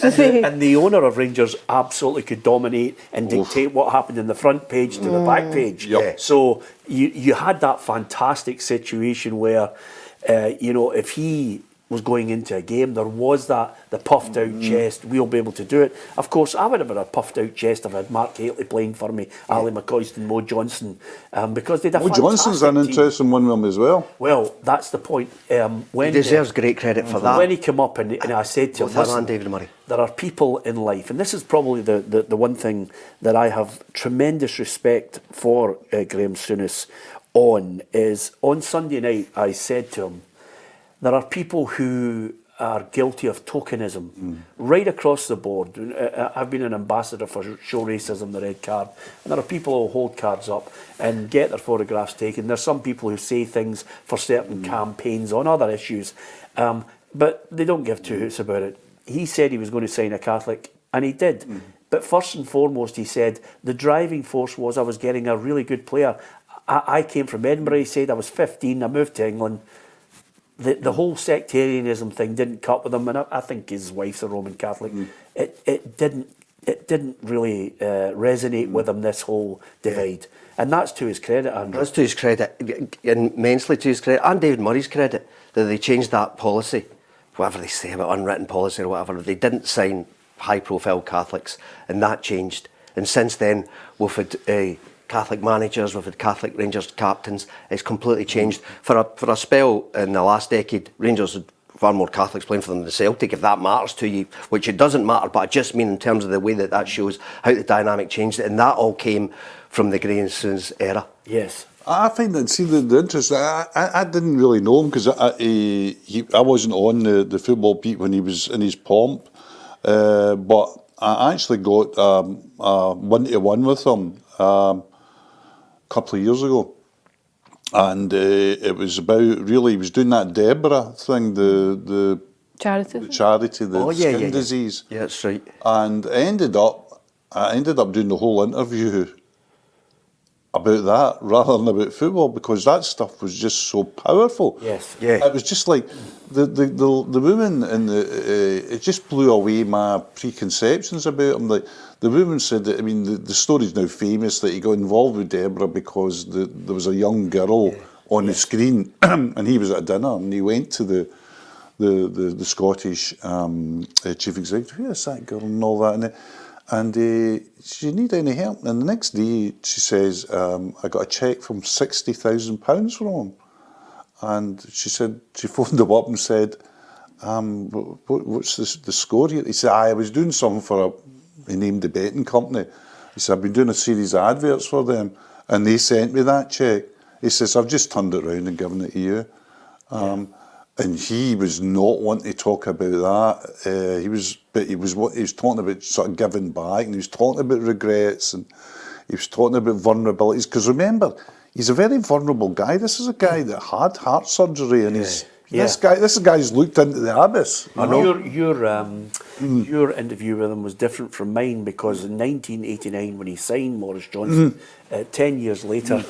And the owner of Rangers absolutely could dominate and dictate what happened in the front page to the back page. Yep. So you had that fantastic situation where, if he was going into a game, there was the puffed out chest, we'll be able to do it. Of course, I would have had a puffed out chest if I had Mark Hateley playing for me, Ali McCoist and Mo Johnston, because they'd have Mo Johnston's an interesting one with him as well. Well, that's the point. He deserves great credit for that. When he came up and I said to him, listen, David Murray, there are people in life, and this is probably the one thing that I have tremendous respect for Graeme Souness is on Sunday night I said to him, there are people who are guilty of tokenism right across the board. I've been an ambassador for Show Racism, the Red Card, and there are people who hold cards up and get their photographs taken. There's some people who say things for certain campaigns on other issues, but they don't give two hoots about it. He said he was going to sign a Catholic, and he did. But first and foremost, he said, the driving force was I was getting a really good player. I came from Edinburgh, he said, I was 15, I moved to England. The whole sectarianism thing didn't cut with him, and I think his wife's a Roman Catholic. It didn't really resonate with him, this whole divide, and that's to his credit, Andrew. That's to his credit, immensely to his credit, and David Murray's credit, that they changed that policy, whatever they say about unwritten policy or whatever. They didn't sign high-profile Catholics, and that changed. And since then, we've had Catholic managers, we've had Catholic Rangers captains. It's completely changed. For a spell in the last decade, Rangers had far more Catholics playing for them than Celtic, if that matters to you, which it doesn't matter, but I just mean in terms of the way that shows how the dynamic changed, and that all came from the Graeme Souness era. Yes. I find that, see, the interest, I didn't really know him because I wasn't on the football beat when he was in his pomp, but I actually got a 1-to-1 with him couple of years ago, and it was about, really, he was doing that Deborah thing, the charity, the skin disease. Yeah, that's right. And I ended up doing the whole interview about that rather than about football, because that stuff was just so powerful. Yes. Yeah. It was just like the woman and it just blew away my preconceptions about him. Like, the woman said that, I mean, the story's now famous that he got involved with Deborah because there was a young girl on the screen and he was at a dinner and he went to the Scottish chief executive, yes, that girl and all that, and she need any help? And the next day she says, I got a cheque from £60,000 from him. And she said, she phoned him up and said, what's the score here? He said, I was doing something for he named the betting company. He said, I've been doing a series of adverts for them, and they sent me that cheque. He says, I've just turned it round and given it to you. And he was not wanting to talk about that. He was talking about sort of giving back, and he was talking about regrets, and he was talking about vulnerabilities. Because remember, he's a very vulnerable guy. This is a guy that had heart surgery, and this guy's looked into the abyss. I know. Your interview with him was different from mine, because in 1989, when he signed Maurice Johnston, 10 years later,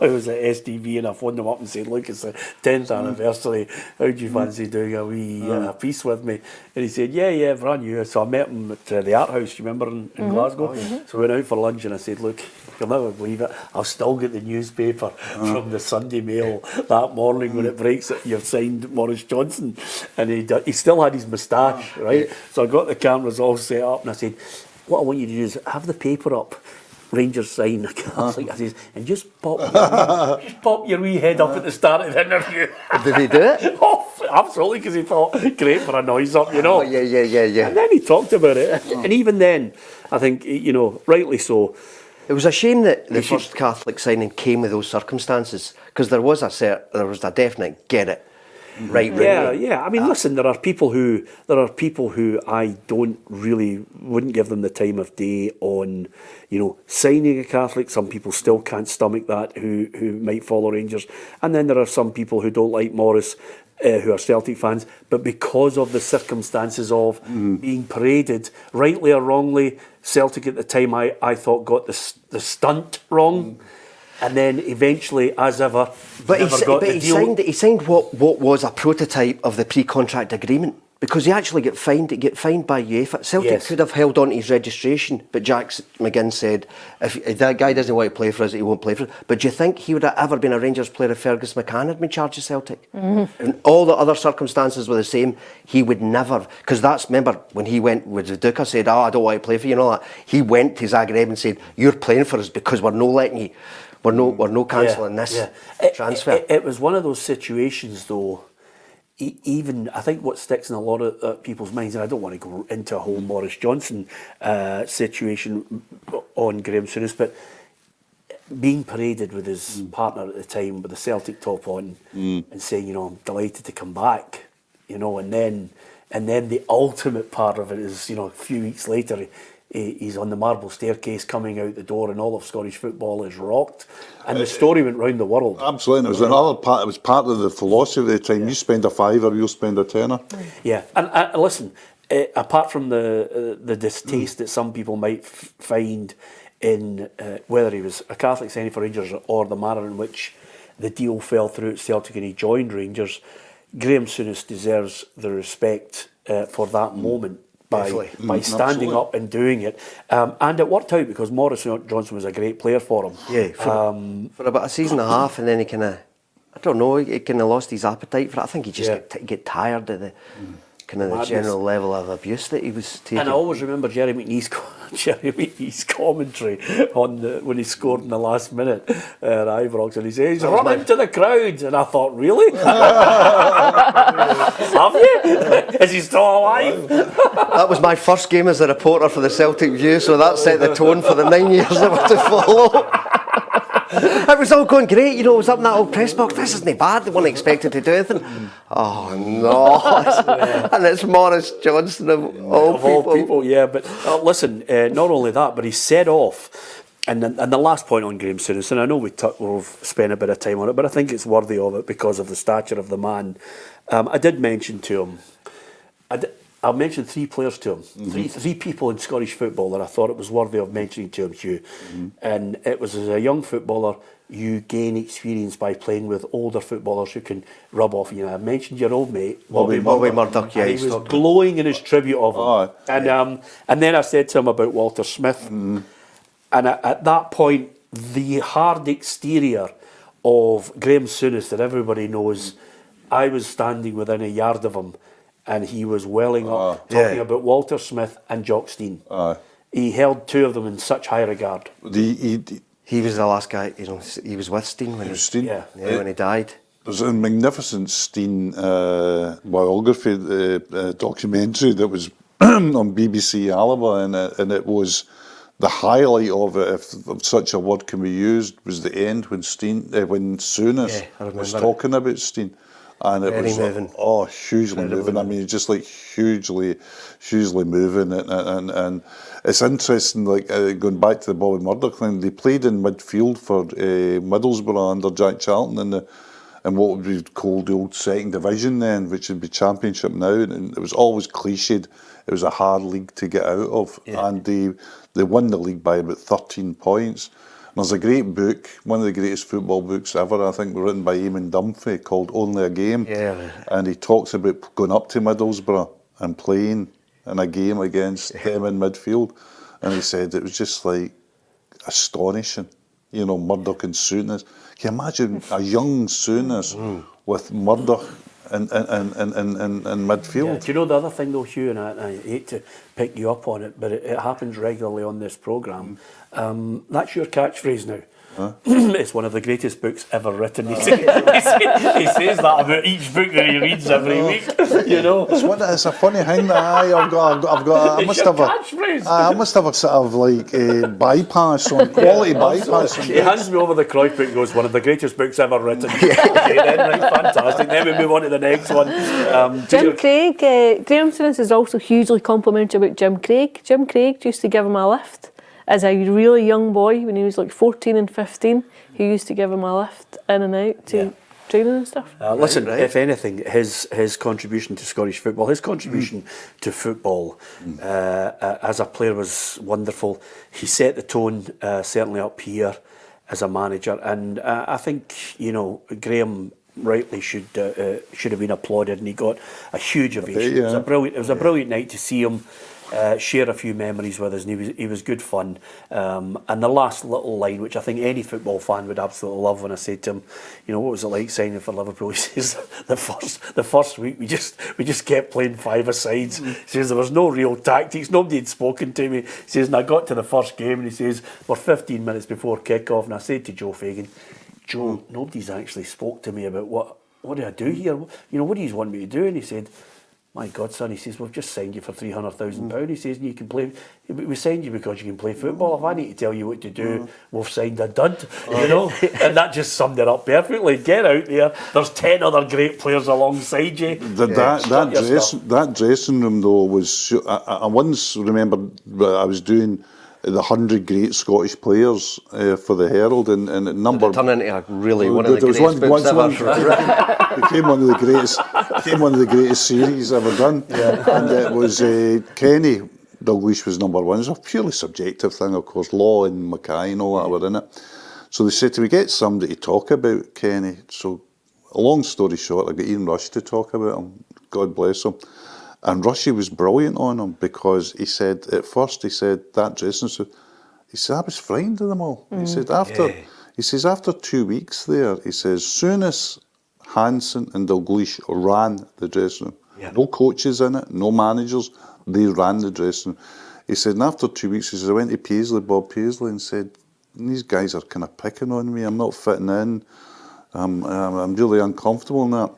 I was at SDV and I phoned him up and said, look, it's the 10th anniversary, how do you fancy doing a wee piece with me? And he said, yeah, brand new. So I met him at the Art House, you remember, in Glasgow? So we went out for lunch and I said, look, you'll never believe it, I'll still get the newspaper from the Sunday Mail that morning when it breaks that you've signed Maurice Johnston. And he still had his moustache, right? So I got the cameras all set up and I said, what I want you to do is have the paper up, Rangers sign a Catholic, I says, and just pop your wee head up at the start of the interview. Did he do it? Oh, absolutely, because he thought, great for a noise up, you know. Oh, yeah. And then he talked about it. And even then, I think, rightly so. It was a shame that the first Catholic signing came with those circumstances, because there was a definite get it. Right. Yeah. I mean, listen, there are people who I wouldn't give them the time of day on, signing a Catholic. Some people still can't stomach that who might follow Rangers, and then there are some people who don't like Maurice, who are Celtic fans, but because of the circumstances of being paraded, rightly or wrongly, Celtic at the time I thought got the stunt wrong. And then eventually, as ever, he signed what was a prototype of the pre-contract agreement Because he actually get fined by UEFA. Celtic Yes. could have held on to his registration, but Jack McGinn said, if that guy doesn't want to play for us, he won't play for us. But do you think he would have ever been a Rangers player if Fergus McCann had been charged of Celtic? And all the other circumstances were the same, he would never, because remember, when he went with Viduka, said, I don't want to play for you and all that, he went to Zagreb and said, you're playing for us because we're no letting you, we're no cancelling this transfer. It was one of those situations, though. Even I think what sticks in a lot of people's minds, and I don't want to go into a whole Maurice Johnson situation on Graeme Souness, but being paraded with his partner at the time with the Celtic top on and saying, I'm delighted to come back, and then the ultimate part of it is, a few weeks later, he's on the marble staircase coming out the door and all of Scottish football is rocked. And the story went round the world. Absolutely. It was another part. It was part of the philosophy at the time. Yeah. You spend a fiver, you'll spend a tenner. Yeah. And listen, apart from the distaste that some people might find in whether he was a Catholic signing for Rangers or the manner in which the deal fell through at Celtic and he joined Rangers, Graeme Souness deserves the respect for that moment. By standing up and doing it. And it worked out because Maurice Johnstone was a great player for him. Yeah, for about a season and a half, and then he kind of, I don't know, he kind of lost his appetite for it. I think he just get tired of the kind of the general level of abuse that he was taking. And I always remember Jerry McNee's commentary when he scored in the last minute at Ibrox, and he says, "Run into the crowd," and I thought, really? Have you? Is he still alive? That was my first game as a reporter for the Celtic View, so that set the tone for the 9 years that were to follow. It was all going great, I was up in that old press box. This isn't bad, they weren't expected to do anything. Oh no, and it's Maurice Johnstone of all people. Yeah, but listen, not only that, but he set off, and the last point on Graeme Souness, and I know we've spent a bit of time on it, but I think it's worthy of it because of the stature of the man. I did mention to him, I mentioned 3 players to him, three people in Scottish football that I thought it was worthy of mentioning to him, Hugh. And it was, as a young footballer, you gain experience by playing with older footballers who can rub off. I mentioned your old mate, Bobby Murdoch. Yeah, he was glowing in his tribute of him. And then I said to him about Walter Smith. And at that point, the hard exterior of Graeme Souness that everybody knows, I was standing within a yard of him, and he was welling up, talking about Walter Smith and Jock Stein. He held 2 of them in such high regard. He was the last guy, he was with Stein when when he died. There's a magnificent Stein biography, documentary that was on BBC Alaba, and it was the highlight of it, if such a word can be used, was the end when Souness was talking about Stein. And it very was moving. Hugely moving. I mean, just like hugely moving, and it's interesting. Like going back to the Bobby Murdoch thing, they played in midfield for Middlesbrough under Jack Charlton in what would be called the old second division then, which would be Championship now. And it was always cliched. It was a hard league to get out of, and they won the league by about 13 points. There's a great book, one of the greatest football books ever, I think, written by Eamon Dunphy, called Only a Game. Yeah. And he talks about going up to Middlesbrough and playing in a game against them in midfield. And he said it was just like astonishing, Murdoch and Souness. Can you imagine a young Souness with Murdoch in midfield? Yeah. Do you know the other thing though, Hugh, and I hate to pick you up on it, but it happens regularly on this programme. That's your catchphrase now. It's one of the greatest books ever written. He says that about each book that he reads every week. It's a funny thing that I must have a sort of like bypass on quality bypass. He hands me over the Cruyff book and goes, one of the greatest books ever written. Okay, then, right, fantastic. Then we move on to the next one. Jim Craig, Graeme Souness is also hugely complimentary about Jim Craig. Jim Craig used to give him a lift. As a really young boy, when he was like 14 and 15, he used to give him a lift in and out to training and stuff. Listen, if anything, his contribution to Scottish football, his contribution to football as a player was wonderful. He set the tone, certainly up here as a manager, and I think Graeme rightly should have been applauded, and he got a huge ovation. Yeah. It was a brilliant night to see him share a few memories with us, and he was good fun. And the last little line, which I think any football fan would absolutely love, when I said to him, you know, what was it like signing for Liverpool? He says the first week we just kept playing five-a-sides. He says there was no real tactics, nobody had spoken to me. He says, and I got to the first game, and he says we're 15 minutes before kick-off, and I said to Joe Fagan, Joe, nobody's actually spoke to me about what do I do here? You know, what do you want me to do? And he said, my God, son, he says, we've just signed you for £300,000. He says, and you can play. We signed you because you can play football. If I need to tell you what to do, we've signed a dud. You know, and that just summed it up perfectly. Get out there. There's 10 other great players alongside you. That dressing room though was. I once remembered I was doing the 100 great Scottish players for the Herald, and number turned into a really one of the greatest books ever. Became one of the greatest series ever done. Yeah. And it was Kenny Dalglish was number one. It was a purely subjective thing, of course. Law and Mackay and all that were in it. So they said to me, get somebody to talk about Kenny. So, a long story short, I got Ian Rush to talk about him. God bless him. And Rushy was brilliant on him, because he said, at first, that dressing suit, he said, I was frightened of them all. He said, after 2 weeks there, he says, Souness, Hansen and Dalglish ran the dressing room. Yeah. No coaches in it, no managers, they ran the dressing room. He said, and after 2 weeks, he says, I went to Bob Paisley, and said, these guys are kind of picking on me, I'm not fitting in, I'm really uncomfortable in that.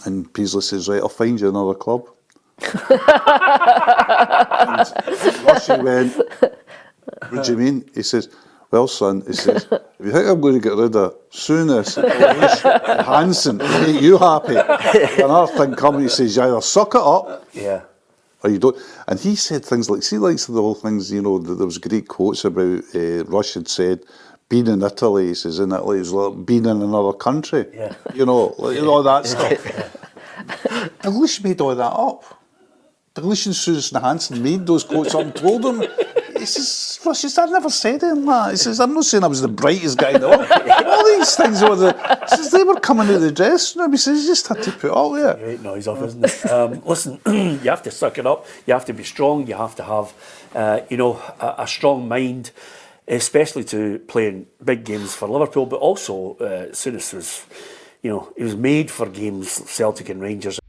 And Paisley says, right, I'll find you another club. And Rushy went, what do you mean? He says, well, son, he says, if you think I'm going to get rid of Souness, and Hansen, and make you happy, another thing coming, he says, you either suck it up, or you don't. And he said things like, see, like the whole things, you know, there was great quotes about, Rush had said, being in Italy, he says, in Italy, it was like being in another country. Yeah. You know, all that stuff. Dalglish made all that up. Dalglish and Souness and Hansen made those quotes up and told him. He says, Rush, I never said anything like that. He says, I'm not saying I was the brightest guy in the world. All these things were he says, they were coming out of the dressing room. He says, you just had to put up with it. Great noise off, isn't it? Listen, you have to suck it up. You have to be strong. You have to have, a strong mind, especially to playing big games for Liverpool. But also, Souness was, he was made for games, Celtic and Rangers.